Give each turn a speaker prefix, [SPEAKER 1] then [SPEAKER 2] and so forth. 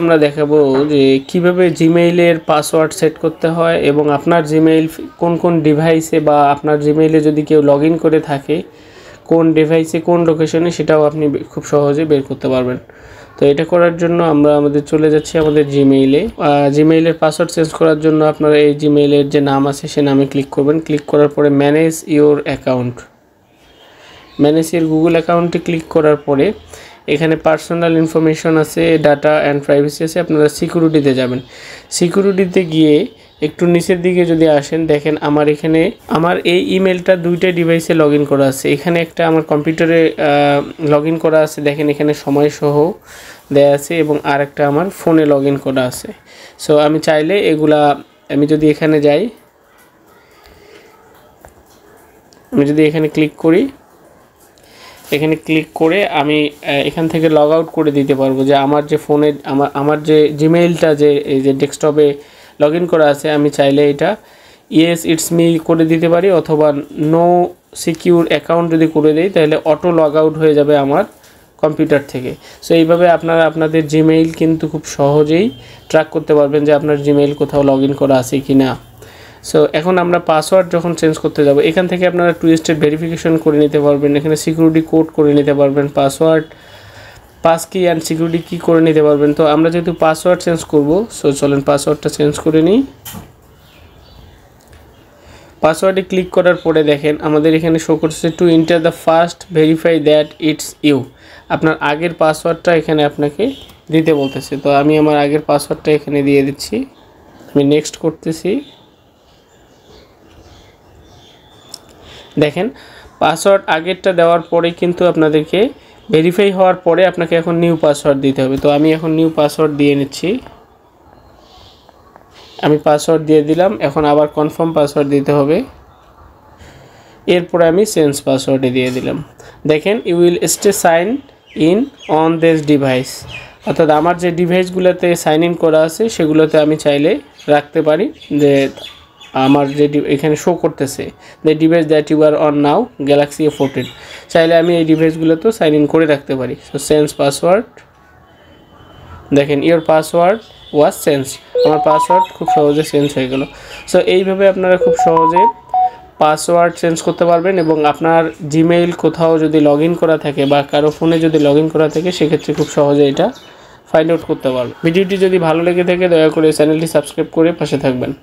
[SPEAKER 1] আমরা দেখাবো যে কিভাবে জিমেইলের পাসওয়ার্ড সেট করতে হয় এবং আপনার জিমেইল কোন কোন ডিভাইসে বা আপনার জিমেইলে যদি কেউ লগ ইন করে থাকে কোন ডিভাইসে কোন লোকেশনে সেটাও আপনি খুব সহজে বের করতে পারবেন। তো এটা করার জন্য আমরা চলে যাচ্ছি আমাদের জিমেইলে। জিমেইলের পাসওয়ার্ড চেঞ্জ করার জন্য আপনারা এই জিমেইলের যে নাম আছে সে নামে ক্লিক করবেন। ক্লিক করার পরে manage your account, manage your Google অ্যাকাউন্টে ক্লিক করার পরে এখানে পার্সোনাল ইনফরমেশন আছে, ডাটা অ্যান্ড প্রাইভেসি আছে। আপনারা সিকিউরিটিতে যাবেন। সিকিউরিটিতে গিয়ে একটু নিচের দিকে যদি আসেন, দেখেন আমার এখানে আমার এই ইমেলটা দুইটা ডিভাইসে লগ ইন করা আছে। এখানে একটা আমার কম্পিউটারে লগ ইন করা আছে, দেখেন এখানে সময়সহ দেয়া আছে, এবং আর একটা আমার ফোনে লগ ইন করা আছে। সো আমি চাইলে এগুলা আমি যদি এখানে যাই, আমি যদি এখানে ক্লিক করি, এখানে ক্লিক করে আমি এখান থেকে লগ আউট করে দিতে পারবো যে আমার যে ফোনে আমার যে জিমেইলটা যে এই যে ডেস্কটপে লগ ইন করা আছে, আমি চাইলে এটা ইয়েস ইটস মি করে দিতে পারি, অথবা নো সিকিউর অ্যাকাউন্ট যদি করে দেই তাহলে অটো লগ আউট হয়ে যাবে আমার কম্পিউটার থেকে। সো এইভাবে আপনারা আপনাদের জিমেইল কিন্তু খুব সহজেই ট্র্যাক করতে পারবেন যে আপনার জিমেইল কোথাও লগ ইন করা আছে কি না। সো এখন আমরা পাসওয়ার্ড যখন চেঞ্জ করতে যাব, এখান থেকে আপনারা 2 স্টেপ ভেরিফিকেশন করে নিতে পারবেন, এখানে সিকিউরিটি কোড করে নিতে পারবেন, পাসওয়ার্ড পাস কি অ্যান্ড সিকিউরিটি কি করে নিতে পারবেন। তো আমরা যেহেতু পাসওয়ার্ড চেঞ্জ করব, সো চলেন পাসওয়ার্ডটা চেঞ্জ করে নিই। পাসওয়ার্ডে ক্লিক করার পরে দেখেন আমাদের এখানে শো করছে to enter the first verify that it's you. আপনার আগের পাসওয়ার্ডটা এখানে আপনাকে দিতে বলতেছে। তো আমি আমার আগের পাসওয়ার্ডটা এখানে দিয়ে দিচ্ছি, আমি নেক্সট করতেছি। দেখেন পাসওয়ার্ড আগেরটা দেওয়ার পরে কিন্তু আপনাদেরকে ভেরিফাই হওয়ার পরে আপনাকে এখন নিউ পাসওয়ার্ড দিতে হবে। তো আমি এখন নিউ পাসওয়ার্ড দিয়ে নিচ্ছি, আমি পাসওয়ার্ড দিয়ে দিলাম। এখন আবার কনফার্ম পাসওয়ার্ড দিতে হবে, এরপরে আমি চেঞ্জ পাসওয়ার্ডে দিয়ে দিলাম। দেখেন you will stay sign in on this device, অর্থাৎ আমার যে ডিভাইসগুলোতে সাইন ইন করা আছে সেগুলোতে আমি চাইলে রাখতে পারি যে আমার যে এখানে শো করতেছে the device that you are on now Galaxy A14, চাইলে আমি এই ডিভাইসগুলোতেও সাইন ইন করে রাখতে পারি। সো চেঞ্জ পাসওয়ার্ড, দেখেন ইওর পাসওয়ার্ড ওয়াজ চেঞ্জ, আমার পাসওয়ার্ড খুব সহজে চেঞ্জ হয়ে গেল। সো এইভাবে আপনারা খুব সহজে পাসওয়ার্ড চেঞ্জ করতে পারবেন, এবং আপনার জিমেইল কোথাও যদি লগ ইন করা থাকে বা কারো ফোনে যদি লগ ইন করা থাকে সেক্ষেত্রে খুব সহজে এটা ফাইন্ড আউট করতে পারবেন। ভিডিওটি যদি ভালো লেগে থাকে দয়া করে চ্যানেলটি সাবস্ক্রাইব করে পাশে থাকবেন।